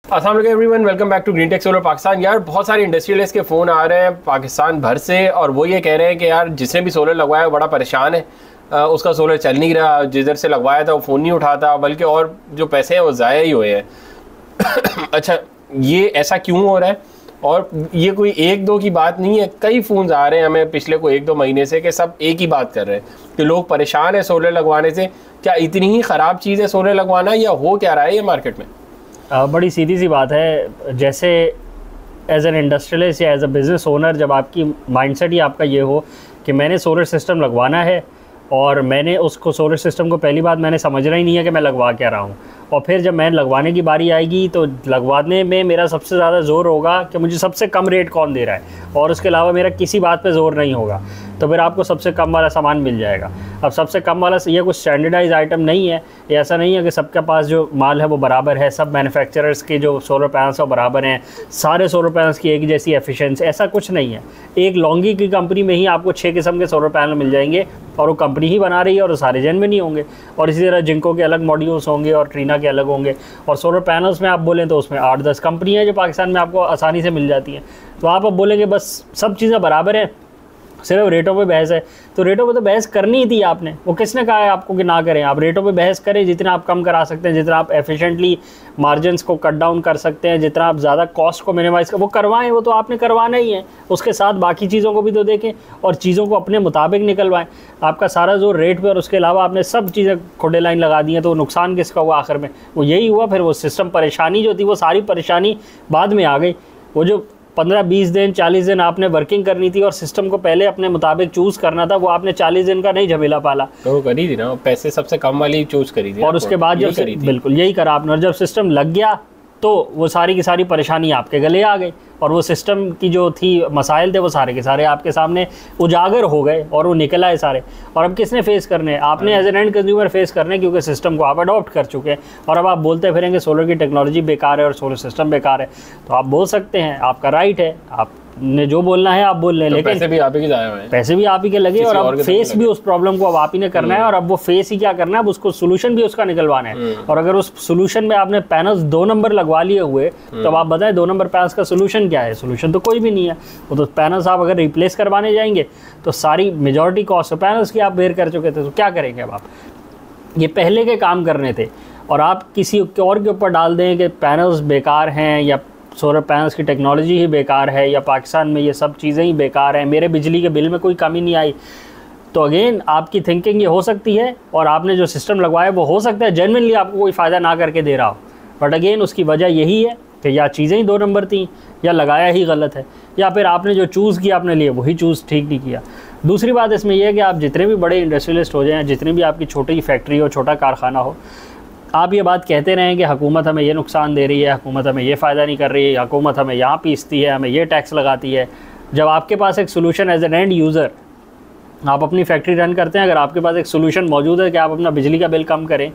अस्सलाम वालेकुम everyone, welcome back to Green Tech Solar Pakistan. यार बहुत सारे इंडस्ट्रियलिस्ट के फ़ोन आ रहे हैं पाकिस्तान भर से और वो ये कह रहे हैं कि यार जिसने भी सोलर लगवाया है बड़ा परेशान है, उसका सोलर चल नहीं रहा, जिधर से लगवाया था वो फ़ोन नहीं उठाता, बल्कि और जो पैसे हैं वो ज़ाया ही हुए हैं। अच्छा, ये ऐसा क्यों हो रहा है? और ये कोई एक दो की बात नहीं है, कई फ़ोन आ रहे हैं हमें पिछले कोई 1-2 महीने से कि सब एक ही बात कर रहे हैं कि लोग परेशान हैं सोलर लगवाने से। क्या इतनी ही ख़राब चीज़ है सोलर लगवाना, या हो क्या रहा है ये मार्केट में? बड़ी सीधी सी बात है। जैसे एज एन इंडस्ट्रियलिस्ट या एज अ बिज़नेस ओनर, जब आपकी माइंडसेट ही आपका ये हो कि मैंने सोलर सिस्टम लगवाना है और मैंने उसको सोलर सिस्टम को पहली बात मैंने समझना ही नहीं है कि मैं लगवा क्या रहा हूँ, और फिर जब मैं लगवाने की बारी आएगी तो लगवाने में मेरा सबसे ज़्यादा ज़ोर होगा कि मुझे सबसे कम रेट कौन दे रहा है, और उसके अलावा मेरा किसी बात पे ज़ोर नहीं होगा, तो फिर आपको सबसे कम वाला सामान मिल जाएगा। अब सबसे कम वाला ये कुछ स्टैंडर्डाइज आइटम नहीं है, ये ऐसा नहीं है कि सबके पास जो माल है वो बराबर है, सब मैन्युफैक्चरर्स के जो सोलर पैनल्स वो बराबर हैं, सारे सोलर पैनल्स की एक जैसी एफिशिएंसी, ऐसा कुछ नहीं है। एक लॉन्गी की कंपनी में ही आपको 6 किस्म के सोलर पैनल मिल जाएंगे और वो कंपनी ही बना रही है और वो सारे जेन्युइन नहीं होंगे, और इसी तरह जिंको के अलग मॉड्यूल्स होंगे और ट्रीना के अलग होंगे, और सोलर पैनल्स में आप बोलें तो उसमें 8-10 कंपनियाँ जो पाकिस्तान में आपको आसानी से मिल जाती हैं। तो आप अब बोलेंगे बस सब चीज़ें बराबर हैं, सिर्फ रेटों पे बहस है, तो रेटों पे तो बहस करनी ही थी आपने। वो किसने कहा है आपको कि ना करें? आप रेटों पे बहस करें, जितना आप कम करा सकते हैं, जितना आप एफिशिएंटली मार्जिन्स को कट डाउन कर सकते हैं, जितना आप ज़्यादा कॉस्ट को मिनिमाइज़ कर वो करवाएं, वो तो आपने करवाना ही है। उसके साथ बाकी चीज़ों को भी तो देखें और चीज़ों को अपने मुताबिक निकलवाएं। आपका सारा जोर रेट पे और उसके अलावा आपने सब चीज़ें खोडे लाइन लगा दी हैं, तो नुकसान किसका हुआ आखिर में? वो यही हुआ। फिर वो सिस्टम परेशानी जो थी वो सारी परेशानी बाद में आ गई। वो जो 15-20 दिन 40 दिन आपने वर्किंग करनी थी और सिस्टम को पहले अपने मुताबिक चूज़ करना था, वो आपने 40 दिन का नहीं झमेला पाला, तो वो करी थी ना, पैसे सबसे कम वाली चूज़ करी थी, और उसके बाद जब बिल्कुल यही करा आपने, और जब सिस्टम लग गया तो वो सारी की सारी परेशानी आपके गले आ गई, और वो सिस्टम की जो थी मसाइल थे वो सारे के सारे आपके सामने उजागर हो गए और वो निकल आए सारे। और अब किसने फेस करने हैं? आपने as an end consumer face करने, क्योंकि सिस्टम को आप अडॉप्ट कर चुके हैं। और अब आप बोलते फिरेंगे सोलर की टेक्नोलॉजी बेकार है और सोलर सिस्टम बेकार है, तो आप बोल सकते हैं, आपका राइट है, आपने जो बोलना है आप बोल लें, लेकिन पैसे भी आप ही के जाए हुए हैं, पैसे भी आप ही के लगे, और अब फेस भी उस प्रॉब्लम को अब आप ही ने करना है, और अब वो फेस ही क्या करना है, अब उसको सोल्यूशन भी उसका निकलवाना है। और अगर उस सोल्यूशन में आपने पैनल्स 2 नंबर लगवा लिए हुए, तो अब आप बताएं 2 नंबर पैनल्स का सोल्यूशन क्या है? सोल्यूशन तो कोई भी नहीं है। वो तो पैनल्स आप अगर रिप्लेस करवाने जाएंगे तो सारी मेजॉरिटी कॉस्ट पैनल्स की आप बेयर कर चुके थे, तो क्या करेंगे अब आप? ये पहले के काम करने थे, और आप किसी और के ऊपर डाल दें कि पैनल्स बेकार हैं, या सोलर पैनल्स की टेक्नोलॉजी ही बेकार है, या पाकिस्तान में ये सब चीज़ें ही बेकार हैं, मेरे बिजली के बिल में कोई कमी नहीं आई, तो अगेन आपकी थिंकिंग ये हो सकती है, और आपने जो सिस्टम लगवाया वो हो सकता है जेन्युइनली आपको कोई फ़ायदा ना करके दे रहा हो, बट अगेन उसकी वजह यही है कि या चीज़ें ही 2 नंबर थी, या लगाया ही गलत है, या फिर आपने जो चूज़ किया अपने लिए वही चूज़ ठीक नहीं किया। दूसरी बात इसमें यह है कि आप जितने भी बड़े इंडस्ट्रियलिस्ट हो जाएँ, जितनी भी आपकी छोटी फैक्ट्री हो, छोटा कारखाना हो, आप ये बात कहते रहें कि हुकूमत हमें ये नुकसान दे रही है, हुकूमत हमें ये फ़ायदा नहीं कर रही है, हुकूमत हमें यहाँ पीसती है, हमें ये टैक्स लगाती है। जब आपके पास एक solution as an end user, आप अपनी फैक्ट्री रन करते हैं, अगर आपके पास एक सोल्यूशन मौजूद है कि आप अपना बिजली का बिल कम करें,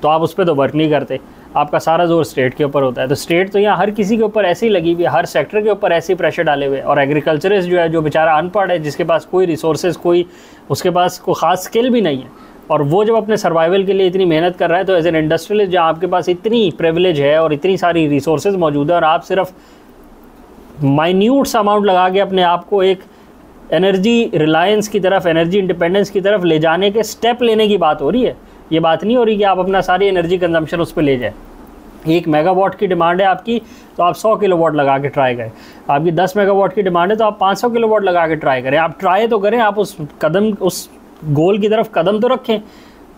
तो आप उस पर तो वर्क नहीं करते, आपका सारा जोर स्टेट के ऊपर होता है। तो स्टेट तो यहाँ हर किसी के ऊपर ऐसे ही लगी हुई है, हर सेक्टर के ऊपर ऐसे ही प्रेशर डाले हुए, और एग्रीकल्चरिस्ट जो है, जो बेचारा अनपढ़ है, जिसके पास कोई रिसोर्सेज, कोई उसके पास कोई ख़ास स्किल भी नहीं है, और वो जब अपने सर्वाइवल के लिए इतनी मेहनत कर रहा है, तो एज एन इंडस्ट्रियलिस्ट जहाँ आपके पास इतनी प्रिविलेज है और इतनी सारी रिसोर्सेज मौजूद है, और आप सिर्फ माइन्यूट सा अमाउंट लगा के अपने आप को एक एनर्जी रिलायंस की तरफ, एनर्जी इंडिपेंडेंस की तरफ ले जाने के स्टेप लेने की बात हो रही है। ये बात नहीं हो रही कि आप अपना सारी एनर्जी कंजम्पशन उस पर ले जाए। 1 मेगावाट की डिमांड है आपकी, तो आप 100 किलोवाट लगा के ट्राई करें। आपकी 10 मेगावाट की डिमांड है, तो आप 500 किलोवाट लगा के ट्राई करें। आप ट्राई तो करें, आप उस गोल की तरफ कदम तो रखें,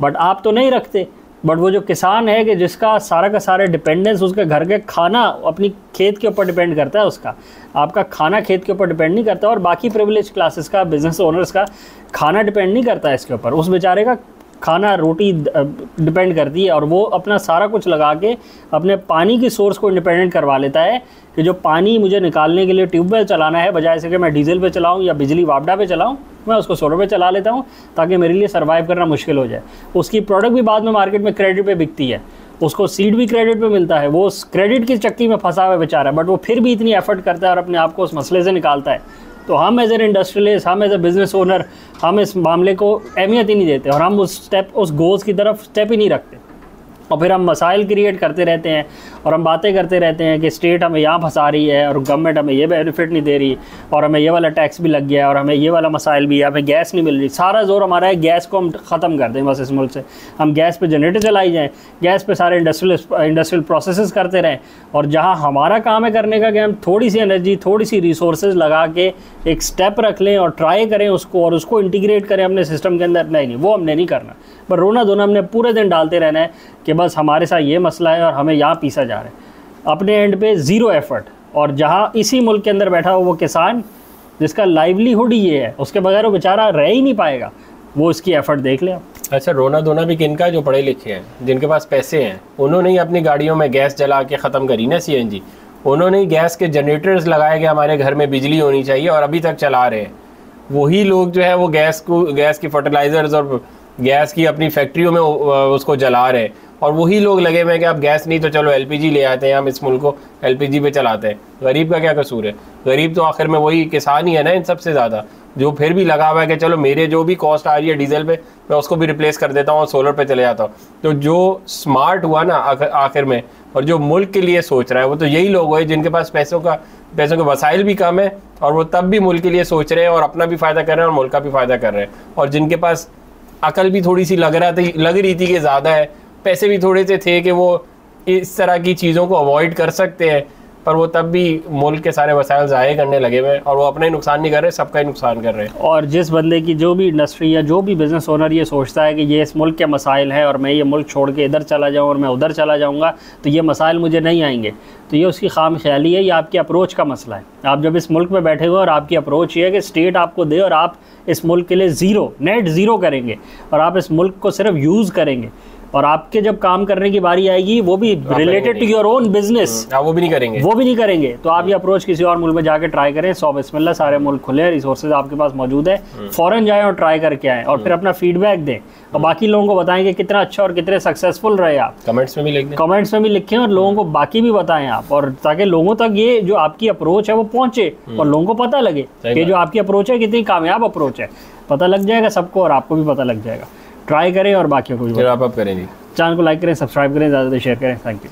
बट आप तो नहीं रखते। बट वो जो किसान है कि जिसका सारा का सारा डिपेंडेंस उसके घर के खाना अपनी खेत के ऊपर डिपेंड करता है, उसका आपका खाना खेत के ऊपर डिपेंड नहीं करता, और बाकी प्रिविलेज क्लासेस का, बिजनेस ओनर्स का खाना डिपेंड नहीं करता है इसके ऊपर, उस बेचारे का खाना रोटी डिपेंड करती है, और वो अपना सारा कुछ लगा के अपने पानी की सोर्स को इंडिपेंडेंट करवा लेता है कि जो पानी मुझे निकालने के लिए ट्यूबवेल चलाना है, बजाय से कि मैं डीजल पे चलाऊं या बिजली वापडा पे चलाऊं, मैं उसको सोलर पे चला लेता हूं, ताकि मेरे लिए सर्वाइव करना मुश्किल हो जाए। उसकी प्रोडक्ट भी बाद में मार्केट में क्रेडिट पे बिकती है, उसको सीड भी क्रेडिट पे मिलता है, वो उस क्रेडिट की चक्की में फंसा हुआ बेचारा, बट वो फिर भी इतनी एफर्ट करता है और अपने आप को उस मसले से निकालता है। तो हम एज एन इंडस्ट्रियलिस्ट, हम एज ए बिजनेस ओनर, हम इस मामले को अहमियत ही नहीं देते, और हम उस गोल्स की तरफ स्टेप ही नहीं रखते। और फिर हम मसाइल क्रिएट करते रहते हैं और हम बातें करते रहते हैं कि स्टेट हमें यहाँ फंसा रही है और गवर्नमेंट हमें ये बेनिफिट नहीं दे रही और हमें ये वाला टैक्स भी लग गया है और हमें ये वाला मसाइल भी है, हमें गैस नहीं मिल रही। सारा जोर हमारा है गैस को हम ख़त्म कर दें बस इस मुल्क से, हम गैस पे जनरेटर चलाई जाएँ, गैस पे सारे इंडस्ट्रियल प्रोसेसेस करते रहें। और जहाँ हमारा काम है करने का कि हम थोड़ी सी एनर्जी, थोड़ी सी रिसोर्सेज लगा के एक स्टेप रख लें और ट्राई करें उसको और उसको इंटीग्रेट करें अपने सिस्टम के अंदर, नहीं वो हमने नहीं करना। पर रोना धोना हमने पूरे दिन डालते रहना है कि बस हमारे साथ ये मसला है और हमें यहाँ पीसा जा रहा है, अपने एंड पे ज़ीरो एफर्ट। और जहाँ इसी मुल्क के अंदर बैठा हो वो किसान जिसका लाइवलीहुड ही ये है, उसके बगैर वो बेचारा रह ही नहीं पाएगा, वो इसकी एफर्ट देख ले आप। अच्छा, रोना धोना भी किनका, जो पढ़े लिखे हैं, जिनके पास पैसे हैं, उन्होंने ही अपनी गाड़ियों में गैस जला के ख़त्म करी ना CNG, उन्होंने ही गैस के जनरेटर्स लगाए कि हमारे घर में बिजली होनी चाहिए और अभी तक चला रहे हैं। वही लोग जो है वो गैस की फर्टिलाइजर्स और गैस की अपनी फैक्ट्रियों में उसको जला रहे हैं। और वही लोग लगे हुए हैं कि अब गैस नहीं तो चलो LPG ले आते हैं, हम इस मुल्क को LPG पे चलाते हैं। गरीब का क्या कसूर है? गरीब तो आखिर में वही किसान ही है ना इन सबसे ज़्यादा, जो फिर भी लगा हुआ है कि चलो मेरे जो भी कॉस्ट आ रही है डीजल पे मैं उसको भी रिप्लेस कर देता हूँ और सोलर पे चले जाता हूँ। तो जो स्मार्ट हुआ ना आखिर में और जो मुल्क के लिए सोच रहा है वो तो यही लोग हुए जिनके पास पैसों के वसाइल भी कम है और वो तब भी मुल्क के लिए सोच रहे हैं और अपना भी फ़ायदा कर रहे हैं और मुल्क का भी फ़ायदा कर रहे हैं। और जिनके पास अकल भी थोड़ी सी लग रही थी कि ज़्यादा है, पैसे भी थोड़े से थे कि वो इस तरह की चीज़ों को अवॉइड कर सकते हैं, पर वो तब भी मुल्क के सारे वसाइल ज़ाये करने लगे हुए हैं और वो अपना ही नुकसान नहीं कर रहे, सबका ही नुकसान कर रहे हैं। और जिस बंदे की जो भी इंडस्ट्री या जो भी बिज़नेस ओनर ये सोचता है कि ये इस मुल्क के मसाइल हैं और मैं ये मुल्क छोड़ के इधर चला जाऊँ और मैं उधर चला जाऊँगा तो ये मसाइल मुझे नहीं आएंगे, तो ये उसकी खाम ख्याली है, ये आपकी अप्रोच का मसला है। आप जब इस मुल्क में बैठे हुए और आपकी अप्रोच ये है कि स्टेट आपको दे और आप इस मुल्क के लिए नेट ज़ीरो करेंगे और आप इस मुल्क को सिर्फ यूज़ करेंगे और आपके जब काम करने की बारी आएगी वो भी related to your own business, वो भी नहीं करेंगे। तो आप ये अप्रोच किसी और मुल्क में जाके ट्राई करें। 100 बिस्मिल्लाह, सारे मुल्क खुले हैं, रिसोर्सेज आपके पास मौजूद है, फौरन जाएं और ट्राई करके आएँ और फिर अपना फीडबैक दें और बाकी लोगों को बताएं कि कितना अच्छा और कितने सक्सेसफुल रहे आप। कमेंट्स में भी लिखें और लोगों को बाकी भी बताएं आप, और ताकि लोगों तक ये जो आपकी अप्रोच है वो पहुंचे और लोगों को पता लगे कि जो आपकी अप्रोच है कितनी कामयाब अप्रोच है। पता लग जाएगा सबको और आपको भी पता लग जाएगा। ट्राई करें और बाकियों को भी करेंगे। चैनल को लाइक करें, सब्सक्राइब करें, ज़्यादा से शेयर करें। Thank you.